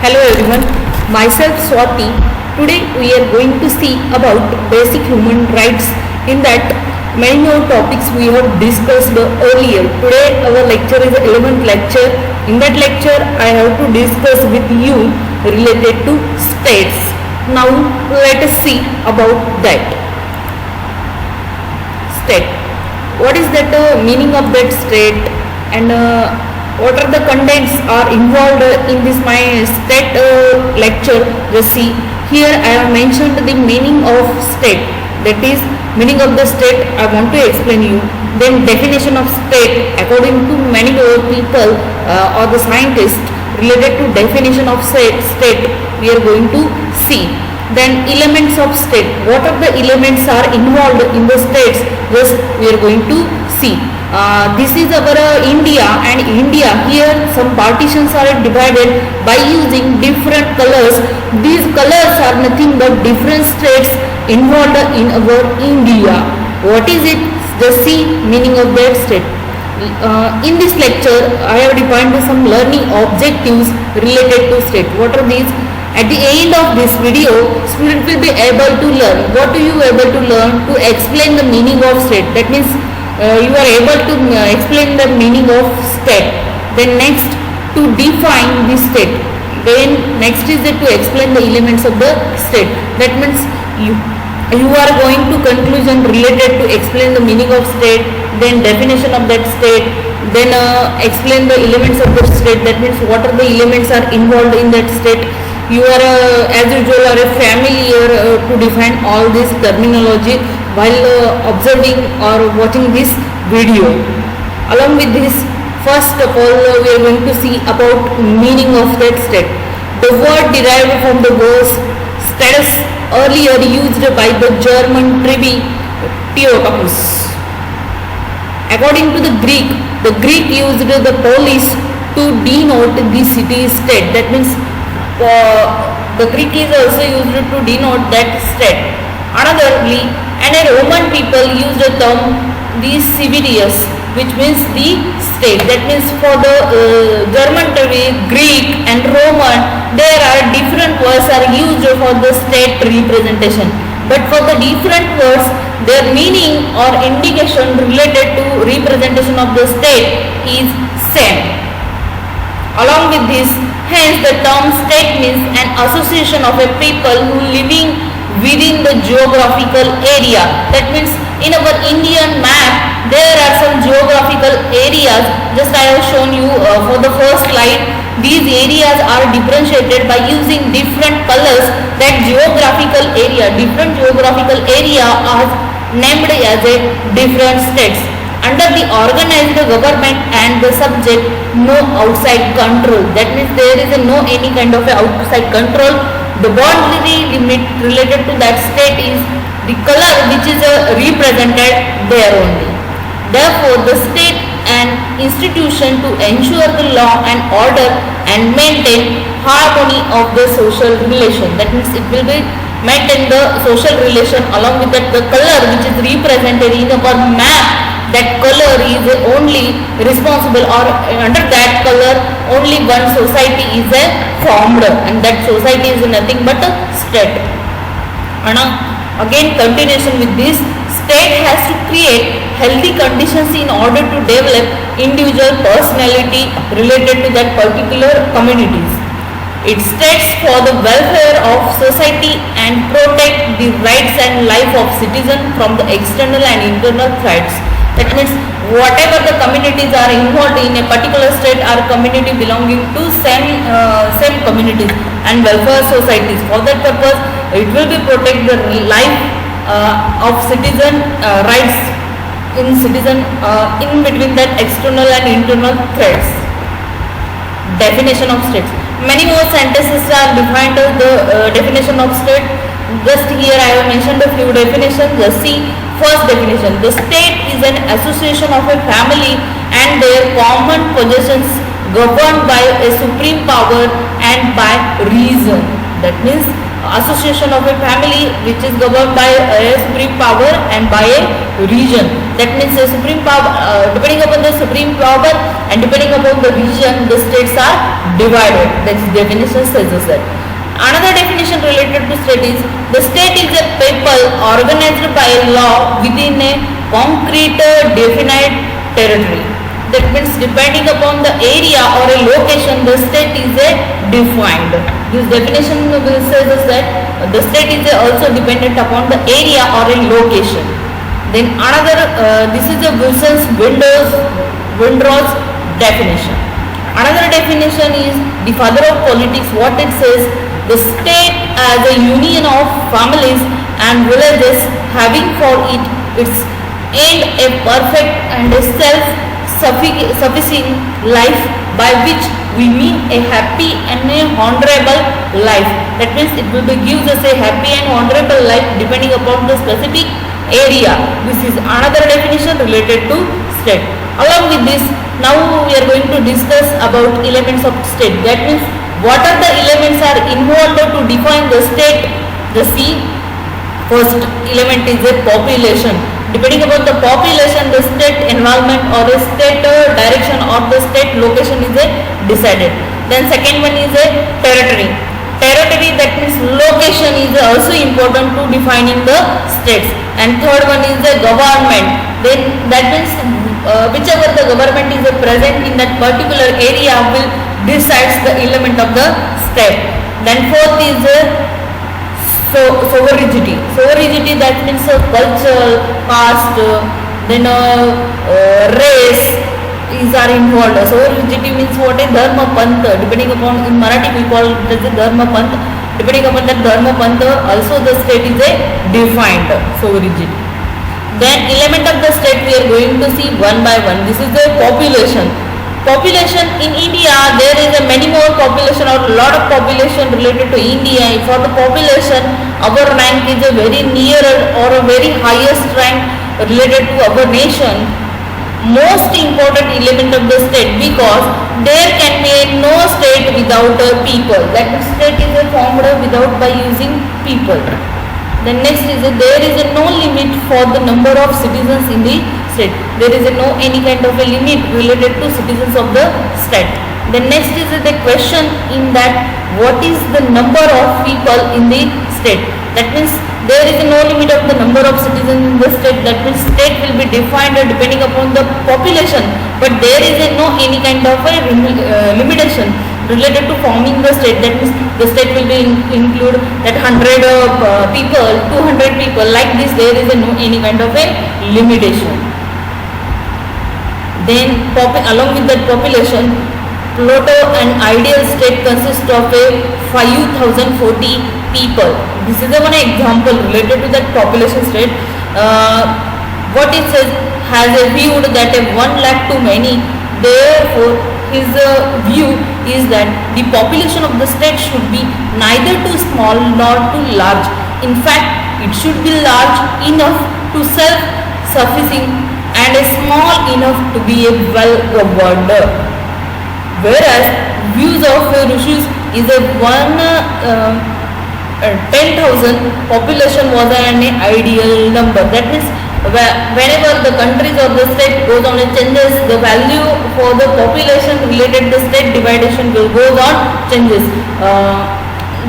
Hello everyone, myself Swati. Today we are going to see about basic human rights. In that many more topics we have discussed earlier. Today our lecture is the 11th lecture. In that lecture I have to discuss with you related to states. Now let us see about that. State. What is that meaning of that state and what are the contents are involved in this my state lecture. Just see here I have mentioned the meaning of state, that is meaning of the state I want to explain you. Then definition of state according to many people or the scientists related to definition of state we are going to see. Then elements of state, what are the elements are involved in the states, just we are going to see. This is our India, and India here some partitions are divided by using different colors. These colors are nothing but different states involved in our India. What is it? Just see meaning of that state. In this lecture I have defined some learning objectives related to state. What are these? At the end of this video, student will be able to learn. What do you able to learn? To explain the meaning of state. That means you are able to explain the meaning of state. Then next, to define the state. Then next is to explain the elements of the state. That means you are going to conclusion related to explain the meaning of state, then definition of that state, then explain the elements of the state. That means what are the elements are involved in that state. You are as usual are familiar to define all this terminology while observing or watching this video. Along with this, first of all we are going to see about meaning of that state. The word derived from the word status, earlier used by the German Tiotamus. According to the Greek used the polis to denote the city state. That means the Greek is also used to denote that state. Anotherly, and a Roman people used the term the Siberius, which means the state. That means for the German, Greek and Roman, there are different words are used for the state representation. But for the different words, their meaning or indication related to representation of the state is same. Along with this, hence the term state means an association of a people who living within the geographical area. That means in our Indian map there are some geographical areas. Just I have shown you for the first slide. These areas are differentiated by using different colors. That geographical area, different geographical area are named as a different states. Under the organized government and the subject, no outside control. That means there is no any kind of a outside control. The boundary limit related to that state is the color which is represented there only. Therefore, the state and institution to ensure the law and order and maintain harmony of the social relation. That means it will be maintain the social relation. Along with that, the color which is represented in our map, that color is only responsible, or under that color only one society is formed, and that society is nothing but a state. And again continuation with this, state has to create healthy conditions in order to develop individual personality related to that particular communities. It states for the welfare of society and protect the rights and life of citizens from the external and internal threats. That means whatever the communities are involved in a particular state are community belonging to same communities and welfare societies. For that purpose, it will be protect the life of citizen rights in citizen in between that external and internal threats. Definition of states. Many more sentences are defined as the definition of state. Just here I have mentioned a few definitions. Just see. First definition, the state is an association of a family and their common possessions governed by a supreme power and by reason. That means association of a family which is governed by a supreme power and by a region. That means the supreme power, depending upon the supreme power and depending upon the region, the states are divided. That is definition says that. Another definition related to state is the state is a people organized by law within a concrete definite territory. That means depending upon the area or a location, the state is a defined. This definition says that the state is also dependent upon the area or a location. Then another, this is a Windrow's definition. Another definition is the father of politics. What it says, the state as a union of families and villages having for it its end a perfect and a self-sufficing life, by which we mean a happy and a honorable life. That means it will gives us a happy and honorable life depending upon the specific area. This is another definition related to state. Along with this, now we are going to discuss about elements of state. That means what are the elements are involved to define the state. The first element is a population. Depending upon the population, the state environment or the state direction or the state location is decided. Then second one is a territory. Territory, that means location, is also important to defining the states. And third one is the government. Then that means whichever the government is present in that particular area will decides the element of the state. Then fourth is sovereignty. Sovereignty, that means culture, caste, then race is are involved. Sovereignty means what a dharma pantha. Depending upon, in Marathi we call it as a dharma pantha. Depending upon that dharma pantha, also the state is a defined sovereignty. Then element of the state we are going to see one by one. This is the population. Population in India, there is a many more population or lot of population related to India. For the population, our rank is a very near or a very highest rank related to our nation. Most important element of the state, because there can be no state without people. That state is formed without by using people. Then next is there is no limit for the number of citizens in the state. There is no any kind of a limit related to citizens of the state. Then next is the question in that what is the number of people in the state. That means there is no limit of the number of citizens in the state. That means state will be defined depending upon the population, but there is no any kind of a limitation related to forming the state. That means the state will be include that 100 people, 200 people, like this. There is no any kind of a limitation. Then along with that population, Pluto and ideal state consists of a 5040 people. This is one example related to that population state. What it says, has a view that a 1 lakh too many. Therefore, his view is that the population of the state should be neither too small nor too large. In fact, it should be large enough to self-sufficing and small enough to be a well-governed. Whereas views of Rishis is a 10,000 population was an ideal number. That means whenever the countries or the state goes on a changes, the value for the population related to state division will goes on changes.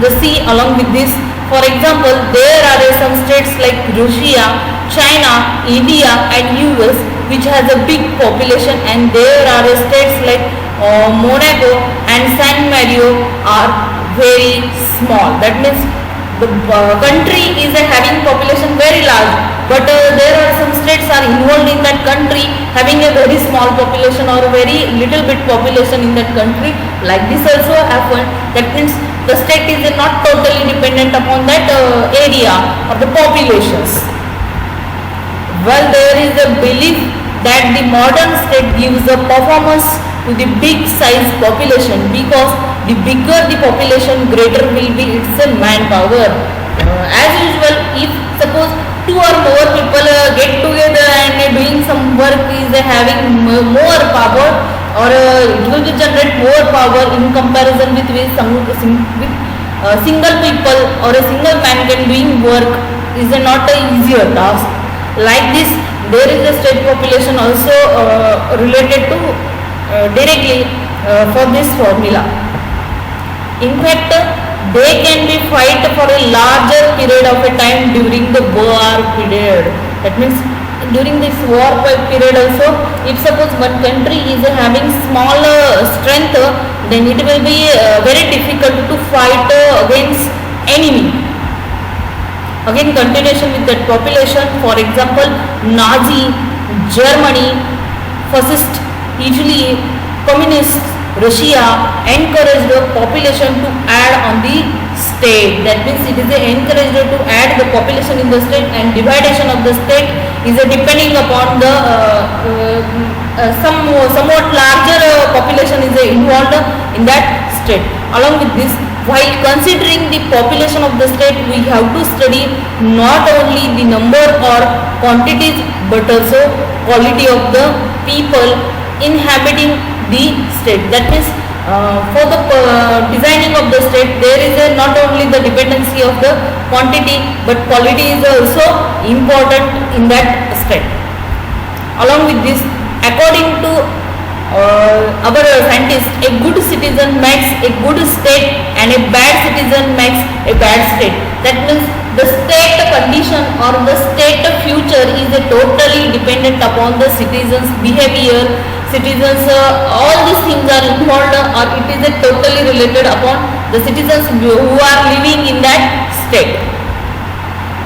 The C along with this, for example, there are some states like Russia, China, India and US which has a big population, and there are states like Monaco and San Marino are very small. That means the country is having population very large, but there are some states are involved in that country having a very small population or a very little bit population in that country. Like this also happened. That means the state is not totally dependent upon that area or the populations. Well, there is a belief that the modern state gives a performance to the big size population, because the bigger the population, greater will be its manpower. As usual, if suppose 2 or more people get together and doing some work, is having more power, or it will generate more power in comparison with a single people or a single man can doing work is not a easier task. Like this, there is a state population also related to directly for this formula. In fact, they can be fight for a larger period of a time during the war period. That means during this war period also, if suppose one country is having smaller strength, then it will be very difficult to fight against enemy. Again, continuation with that population. For example, Nazi Germany, fascist Italy, communist Russia encouraged the population to add on the state. That means it is encouraged to add the population in the state, and dividation of the state is depending upon the somewhat larger population is involved in that state. Along with this, while considering the population of the state, we have to study not only the number or quantities but also quality of the people inhabiting the state. That means for the designing of the state, there is not only the dependency of the quantity but quality is also important in that state. Along with this, according to our scientists, a good citizen makes a good state and a bad citizen makes a bad state. That means the state condition or the state future is totally dependent upon the citizens' behavior. Citizens, all these things are involved, or it is totally related upon the citizens who are living in that state.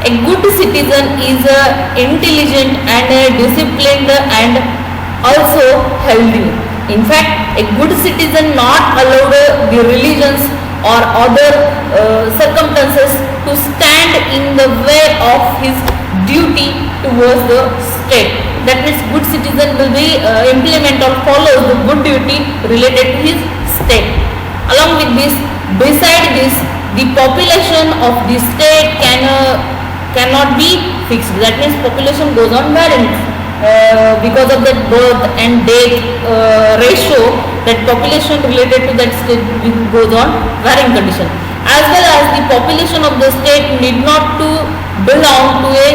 A good citizen is intelligent and disciplined and also healthy. In fact, a good citizen not allowed the religions or other circumstances to stand in the way of his duty towards the state. That means good citizen will be implement or follow the good duty related to his state. Along with this, beside this, the population of the state cannot be fixed. That means population goes on varying because of that birth and death ratio. That population related to that state goes on varying condition. As well as the population of the state need not to belong to a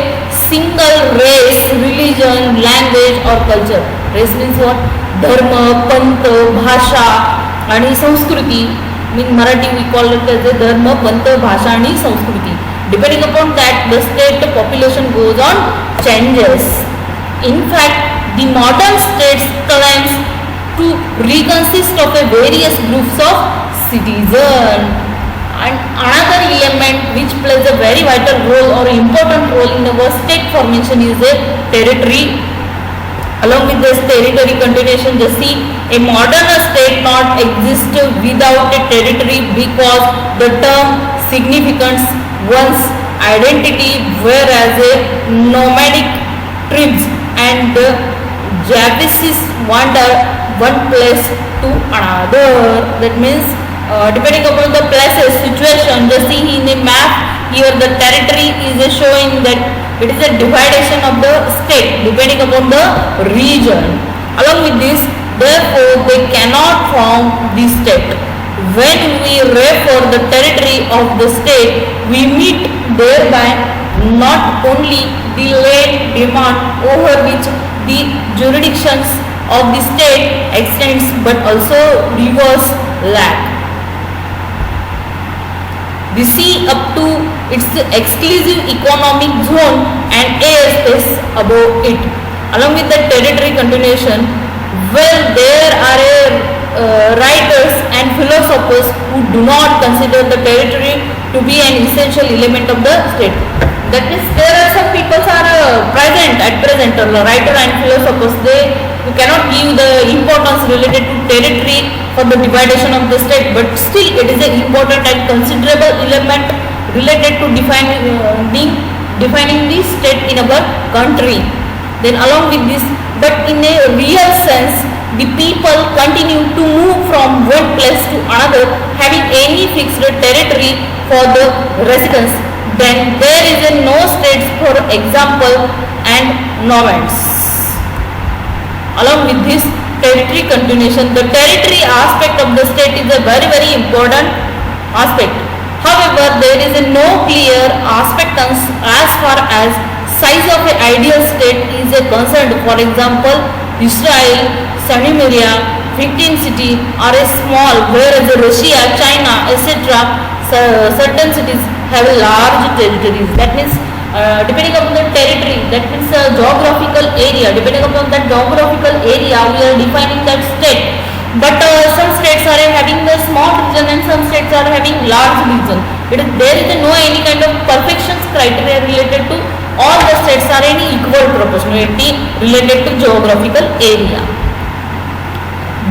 single race, religion, language or culture. Race means what? Dharma, पंथ, भाषा आणि संस्कृती. In Marathi we call it as a dharma, पंथ, भाषा आणि संस्कृती. Depending upon that, the state population goes on changes. In fact, the modern states claims to reconsist of a various groups of citizens. And another element which plays a very vital role or important role in our state formation is a territory. Along with this territory continuation, just see, a modern state not exist without a territory because the term significance one's identity, whereas a nomadic tribes and Javisis wander one place to another. That means depending upon the places, situation, just see in the map here the territory is showing that it is a dividation of the state depending upon the region. Along with this, therefore they cannot form the state. When we refer the territory of the state, we meet thereby not only the land demand over which the jurisdictions of the state extends but also rivers lack. The sea up to its exclusive economic zone and airspace above it. Along with the territory continuation, well, there are writers and philosophers who do not consider the territory to be an essential element of the state. That means there are some people are present at present, writer and philosophers, they cannot give the importance related to territory for the dividation of the state, but still it is an important and considerable element related to defining the state in our country. Then along with this, but in a real sense, the people continue to move from one place to another having any fixed territory for the residents. Then there is no states, for example, and nomads. Along with this territory continuation, the territory aspect of the state is a very important aspect. How However, there is a no clear acceptance as far as size of an ideal state is concerned. For example, Israel, Samaria, 15 city are a small, whereas Russia, China, etc. Certain cities have large territories. That means depending upon the territory, that means geographical area. Depending upon that geographical area, we are defining that state. But some states are having a small region and some states are having large region. There is no any kind of perfections criteria related to all the states are in equal proportionality related to geographical area.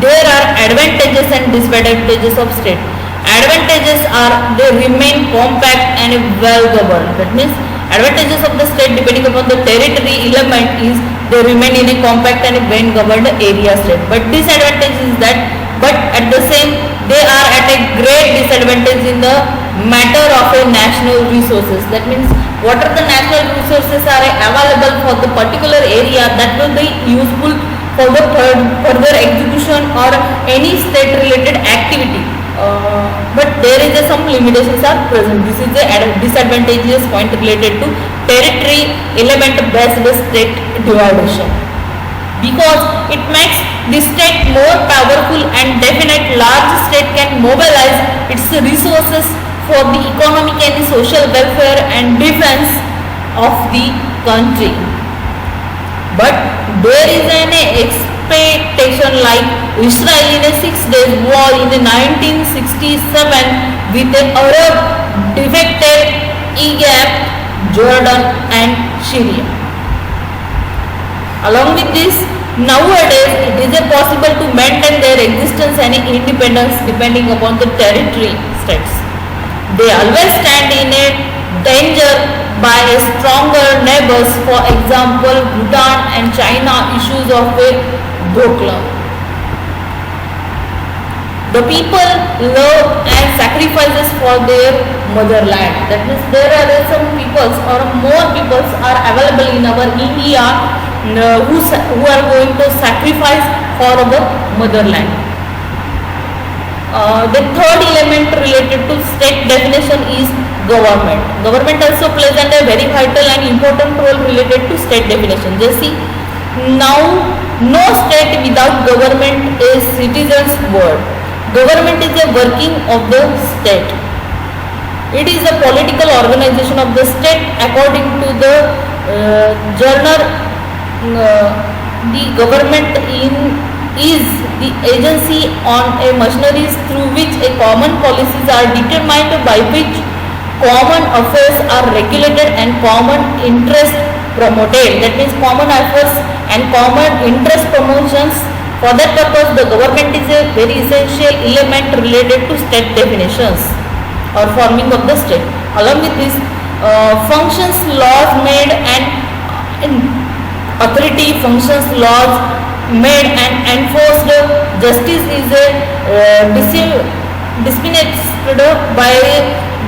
There are advantages and disadvantages of state. Advantages are they remain compact and well governed. That means advantages of the state depending upon the territory element is they remain in a compact and a well governed area state. But disadvantage is that but at the same they are at a great disadvantage in the matter of a national resources. That means what are the national resources are available for the particular area that will be useful for the further execution or any state related activity. But there is some limitations are present. This is a disadvantageous point related to territory element based state division, because it makes the state more powerful and definite. Large state can mobilize its resources for the economic and social welfare and defense of the country. But there is an expectation like Israel in a 6 days war in the 1967 with the Arab defected Egypt, Jordan and Syria. Along with this, nowadays it is possible to maintain their existence and independence depending upon the territory states. They always stand in a danger by a stronger neighbors, for example Bhutan and China issues of a Doklam. The people love and sacrifices for their motherland. That means there are some peoples or more peoples are available in our India who are going to sacrifice for our motherland. The third element related to state definition is government. Government also plays a very vital and important role related to state definition. Just see, now no state without government is citizen's world. Government is a working of the state. It is a political organization of the state according to the journal. The government is the agency on a machineries through which a common policies are determined, by which common affairs are regulated and common interest promoted. That means common affairs and common interest promotions. For that purpose, the government is a very essential element related to state definitions or forming of the state. Along with this, functions laws made and authority functions laws made and enforced. Justice is dispensed by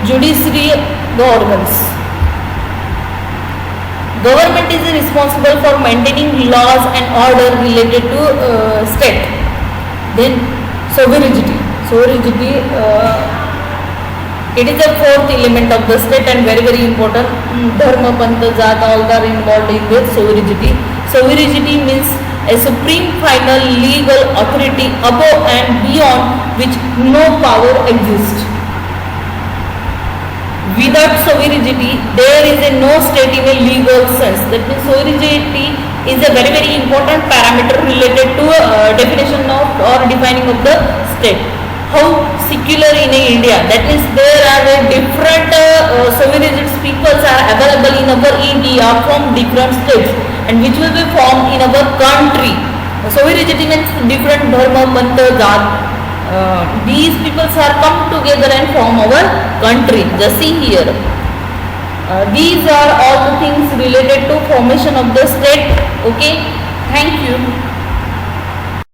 judiciary organs. Government is responsible for maintaining laws and order related to state. Then sovereignty. It is a fourth element of the state and very important. Dharma, Pantha, Jat, all are involved in the sovereignty. Sovereignty means a supreme final legal authority above and beyond which no power exists. Without sovereignty, there is no state in a legal sense. That means sovereignty is a very important parameter related to definition of or defining of the state. How secular in India? That means there are different sovereign peoples are available in our India from different states and which will be formed in our country. Sovereignty means different dharma, pantha, jat. These peoples are come together and form our country. Just see here. These are all the things related to formation of the state. Okay. Thank you.